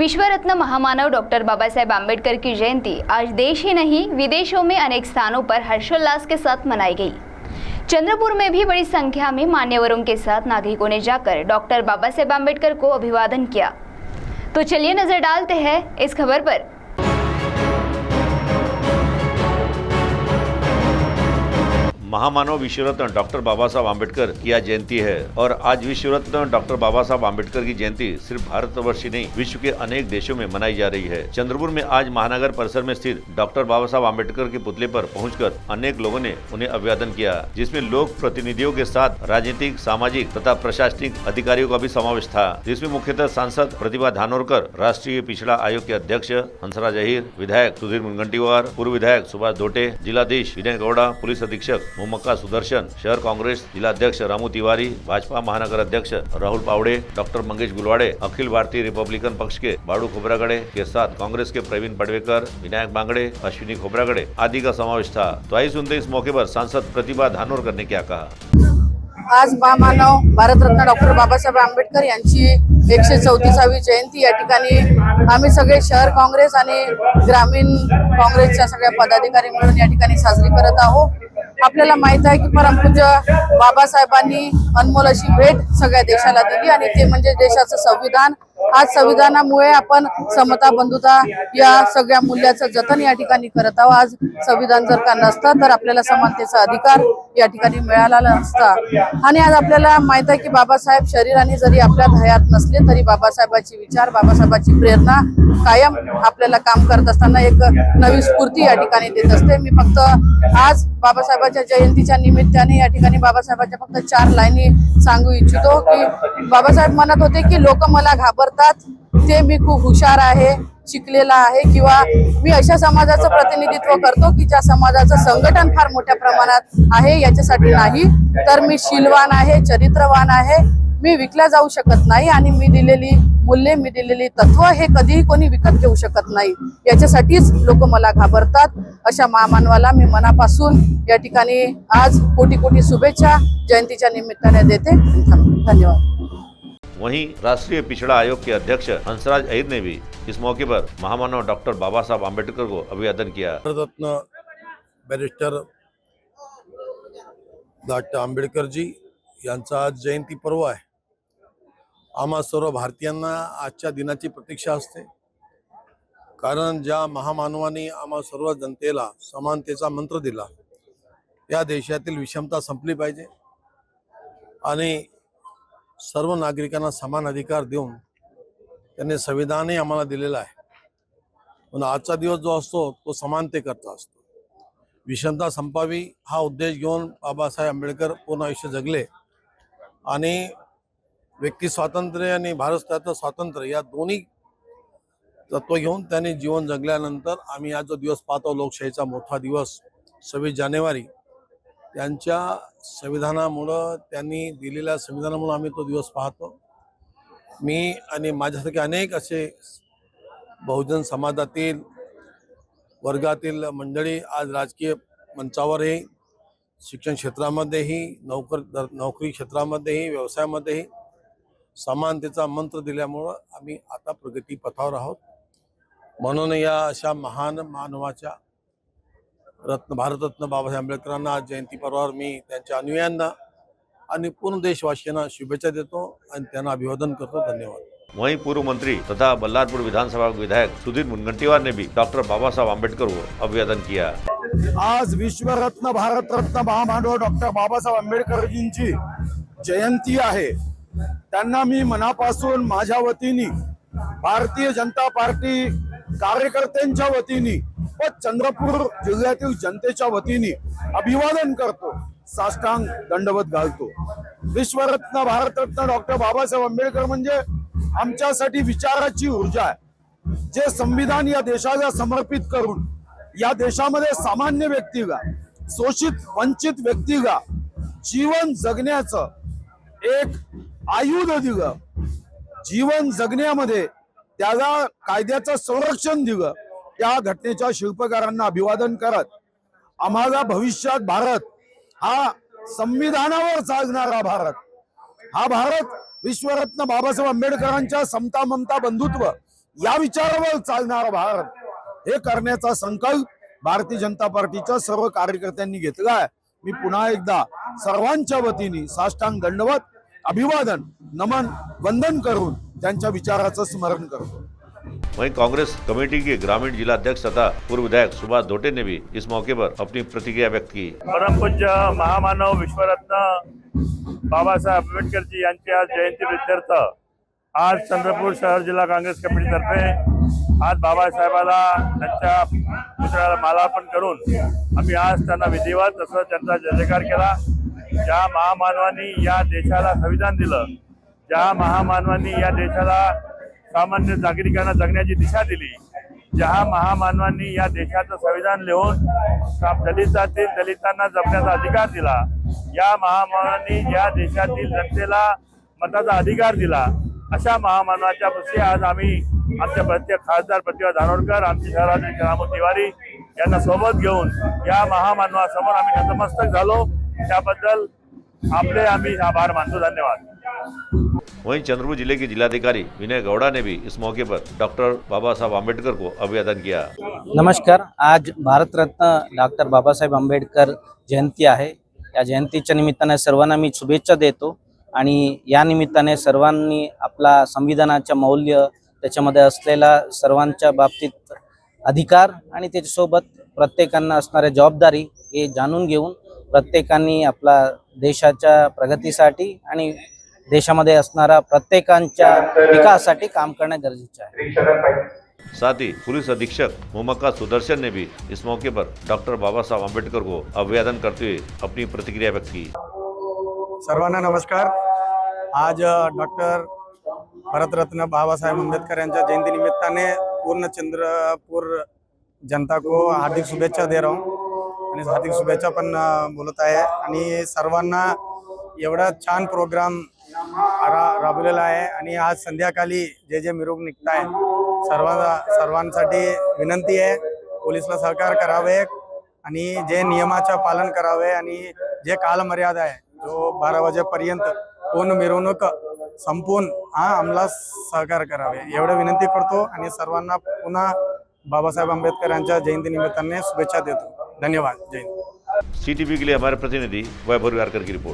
विश्वरत्न महामानव डॉक्टर बाबा साहेब आम्बेडकर की जयंती आज देश ही नहीं विदेशों में अनेक स्थानों पर हर्षोल्लास के साथ मनाई गई। चंद्रपुर में भी बड़ी संख्या में मान्यवरों के साथ नागरिकों ने जाकर डॉक्टर बाबा साहेब आम्बेडकर को अभिवादन किया। तो चलिए नजर डालते हैं इस खबर पर। महामानव विश्वरत्न डॉक्टर बाबा साहब आम्बेडकर की आज जयंती है और आज विश्वरत्न डॉक्टर बाबा साहब आम्बेडकर की जयंती सिर्फ भारतवर्ष ही नहीं विश्व के अनेक देशों में मनाई जा रही है। चंद्रपुर में आज महानगर परिसर में स्थित डॉक्टर बाबा साहब आम्बेडकर के पुतले पर पहुंचकर अनेक लोगों ने उन्हें अभिवादन किया, जिसमें लोक प्रतिनिधियों के साथ राजनीतिक, सामाजिक तथा प्रशासनिक अधिकारियों का भी समावेश था, जिसमें मुख्यतः सांसद प्रतिभा धानोरकर, राष्ट्रीय पिछड़ा आयोग के अध्यक्ष हंसराज अहीर, विधायक सुधीर मुनगंटीवार, पूर्व विधायक सुभाष धोटे, जिलाधीश विनय गौड़ा, पुलिस अधीक्षक मोमक्का सुदर्शन, शहर कांग्रेस जिला अध्यक्ष रामू तिवारी, भाजपा महानगर अध्यक्ष राहुल पावड़े, डॉक्टर मंगेश गुलवाड़े, अखिल भारतीय रिपब्लिकन पक्ष के बाड़ू खोबरागड़े के साथ कांग्रेस के प्रवीण पडवेकर, विनायक बांगड़े, अश्विनी खोबरागड़े आदि का समावेश था। तो आइए सुनते इस मौके पर सांसद प्रतिभा धानोरकर ने क्या कहा। आज महामानव भारतरत्न डॉक्टर बाबासाहेब आंबेडकर यांची 134वी जयंती या ठिकाणी आम्ही सगळे शहर काँग्रेस आणि ग्रामीण काँग्रेसच्या सगळ्या पदाधिकारी मिळून या ठिकाणी साजरी करत आहोत। आपल्याला माहित आहे की परमपूज्य बाबासाहेबांनी अनमोल अशी भेट सगळ्या देशाला दिली आणि ते म्हणजे देशाचं संविधान। आज संविधानामुळे आपण समता, बंधुता या सगळ्या मूल्याचं जतन या ठिकाणी करत आहोत। आज संविधान जर का नसतं तर आपल्याला समानतेचा अधिकार या ठिकाणी मिळाला नसता। आणि आज आपल्याला माहित आहे की बाबासाहेब शरीराने जरी आपल्या हयात नसले तरी बाबासाहेबांचे विचार, बाबासाहेबांची प्रेरणा कायम आपल्याला काम करत असताना एक नवी स्फूर्ती या ठिकाणी देत असते। मी फक्त आज बाबासाहेबांच्या जयंतीच्या निमित्ताने या ठिकाणी बाबासाहेबांच्या फक्त 4 लाईनी सांगू इच्छितो की बाबासाहेब म्हणत होते की लोक मला घाबरतात, ते मी खूप हुशार आहे, शिकलेला आहे किंवा मी अशा समाजाचं प्रतिनिधित्व करतो की ज्या समाजाचं संघटन फार मोठ्या प्रमाणात आहे, याच्यासाठी नाही तर मी शीलवान आहे, चरित्रवान आहे, मी विकला जाऊ शकत नाही आणि मी दिलेली मूल्ये, मी दिलेली तत्व हे कधीही कोणी विकत घेऊ शकत नाही, याच्यासाठीच लोक मला घाबरतात। अशा महामानवाला मी मनापासून या ठिकाणी आज कोटी कोटी शुभेच्छा जयंतीच्या निमित्ताने देते। धन्यवाद। वहीं राष्ट्रीय पिछड़ा आयोग के अध्यक्ष हंसराज अहीर ने भी इस मौके पर महामानव डॉक्टर बाबा साहब आम्बेडकर को अभिवादन किया। भारतरत्न बैरिस्टर डॉक्टर आंबेडकर जी यांचा आज जयंती पर्व आहे। आम्हा सर्व भारतीयांना आजच्या दिनाची प्रतीक्षा असते, कारण ज्या महामानवांनी आम्हा सर्व जनतेला समानतेचा मंत्र दिला, या देशातील विषमता संपली पाहिजे आणि सर्व नागरिकांना समान अधिकार देऊन त्यांनी संविधानही आम्हाला दिलेला आहे। पण आजचा दिवस जो असतो तो समानतेकरता असतो। विषमता संपावी हा उद्देश घेऊन बाबासाहेब आंबेडकर पूर्ण आयुष्य जगले आणि व्यक्ती स्वातंत्र्य आणि भारताचं स्वातंत्र्य या दोन्ही तत्व घेऊन त्यांनी जीवन जगल्यानंतर आम्ही आज जो दिवस पाहतो, लोकशाहीचा मोठा दिवस 26 जानेवारी, त्यांच्या संविधानामुळे, त्यांनी दिलेल्या संविधानामुळे आम्ही तो दिवस पाहतो। मी आणि माझ्यासारखे अनेक असे बहुजन समाजातील वर्गातील मंडळी आज राजकीय मंचावरही, शिक्षण क्षेत्रामध्येही, नोकरी क्षेत्रामध्येही, व्यवसायामध्येही समानतेचा मंत्र दिल्यामुळं आम्ही आता प्रगती पथावर आहोत। म्हणून या अशा महान मानवाच्या भारतरत्न बाबासाहेब आंबेडकरांना आज जयंती पर्वावर मी त्यांच्या अनुयायांना आणि पूर्ण देशवासियांना शुभेच्छा देतो आणि त्यांना अभिवादन करतो। धन्यवाद। वहीं पूर्व मंत्री तथा बल्लारपुर विधानसभा विधायक सुधीर मुनगंटीवार ने भी डॉक्टर बाबा साहब आम्बेडकर को अभिवादन किया। आज विश्वरत्न भारतरत्न महामानव डॉक्टर बाबासाहेब आंबेडकरजींची जयंती आहे। त्यांना मी मनापासून माझ्या वतीने, भारतीय जनता पार्टी कार्यकर्त्यांच्या वतीने व चंद्रपूर जिल्ह्यातील जनतेच्या वतीने अभिवादन करतो, साष्टांग दंडवत घालतो। विश्वरत्न भारतरत्न डॉक्टर बाबासाहेब आंबेडकर म्हणजे आमच्यासाठी विचाराची ऊर्जा आहे, जे संविधान या देशाला समर्पित करून या देशामध्ये सामान्य व्यक्तीला, शोषित वंचित व्यक्तीला जीवन जगण्याचं एक आयुध दिलं, जीवन जगण्यामध्ये त्याला कायद्याचं संरक्षण दिलं। त्या घटनेच्या शिल्पकारांना अभिवादन करत आम्हाला भविष्यात भारत हा संविधानावर चालणारा भारत, हा भारत विश्वरत्न बाबासाहेब आंबेडकरांच्या समता, ममता, बंधुत्व या विचारावर चालणारा भारत हे करण्याचा संकल्प भारतीय जनता पार्टीच्या सर्व कार्यकर्त्यांनी घेतला आहे। मी पुन्हा एकदा सर्वांच्या वतीने साष्टांग दंडवत अभिवादन नमन वंदन करून त्यांच्या विचाराचं स्मरण करतो। वहीं कांग्रेस कमेटी के ग्रामीण जिला अध्यक्ष तथा पूर्व विधायक सुभाष धोटे ने भी इस मौके पर अपनी प्रतिक्रिया व्यक्त की। परम पूज्य महामानव विश्वरत्न बाबासाहेब आंबेडकर जी यांची आज जयंती प्रित्यर्थ आज चंद्रपूर शहर जिल्हा काँग्रेस कमिटीतर्फे आज बाबासाहेबाला त्यांच्या पुतळ्याला मालार्पण करून आम्ही आज त्यांना विधिवत असं त्यांचा जयजयकार केला। ज्या महामानवांनी या देशाला संविधान दिलं, ज्या महामानवांनी या देशाला सामान्य नागरिकांना जगण्याची दिशा दिली, ज्या महामानवांनी या देशाचं संविधान लिहून दलितांना जगण्याचा अधिकार दिला, या महामानवांनी या देशातील जनतेला मताचा अधिकार दिला, अशा महामानवाच्या पुढे आज आम्ही आमच्या प्रत्येक खासदार प्रतिभा धानोरकर, आमचे शहराध्यक्ष रामू तिवारी यांना सोबत घेऊन या महामानवासमोर आम्ही नतमस्तक झालो। त्याबद्दल आपले आम्ही आभार मानतो। धन्यवाद। वहीं चंद्रपुर जिले के जिलाधिकारी विनय गौड़ा ने भी इस मौके पर डॉक्टर बाबा साहब आम्बेडकर को अभिवादन किया। नमस्कार। आज भारत रत्न डॉक्टर बाबासाहेब आंबेडकर जयंती आहे। या जयंतीच्या निमित्ताने सर्वांना मी शुभेच्छा देतो आणि या निमित्ताने सर्वांनी आपला संविधानाचे मौल्य त्याच्यामध्ये असलेला सर्वांच्या बाबतीत अधिकार आणि त्याच्यासोबत प्रत्येकांना असणाऱ्या जबाबदारी हे जाणून घेऊन प्रत्येकांनी आपला देशाच्या प्रगतीसाठी आणि देशामध्ये असणारा प्रत्येकांच्या विकासासाठी काम करणे गरजेचे आहे। साथ ही पुलिस अधीक्षक मोमक्का सुदर्शन ने भी इस मौके पर डॉक्टर बाबा साहब आम्बेडकर को अभिवादन करते हुए अपनी प्रतिक्रिया व्यक्त की। सर्वांना नमस्कार। आज डॉक्टर भारतरत्न बाबासाहेब आंबेडकर यांच्या जयंती निमित्ताने पूर्ण चंद्रपूर जनता को हार्दिक शुभेच्छा दे रहा हूँ आणि हार्दिक शुभेच्छा पण बोलत आहे आणि सर्वांना एवढा छान प्रोग्राम राबवलेला आहे आणि आज संध्याकाळी जे मिरवणूक निघत आहे सर्वांसाठी विनंती आहे पोलिसला सहकार्य करावे आणि जे नियमाचे पालन करावे आणि जे कालमर्यादा आहे जो 12 वाजेपर्यंत पूर्ण मिरवणूक संपून अंमलात सहकार्य करावे एवढं विनंती करतो आणि सर्वांना पुन्हा बाबासाहेब आंबेडकर यांच्या जयंती निमित्ताने शुभेच्छा देतो। धन्यवाद। जय हिंद। CTV के लिए हमारे प्रतिनिधि वैभव गारकर की रिपोर्ट।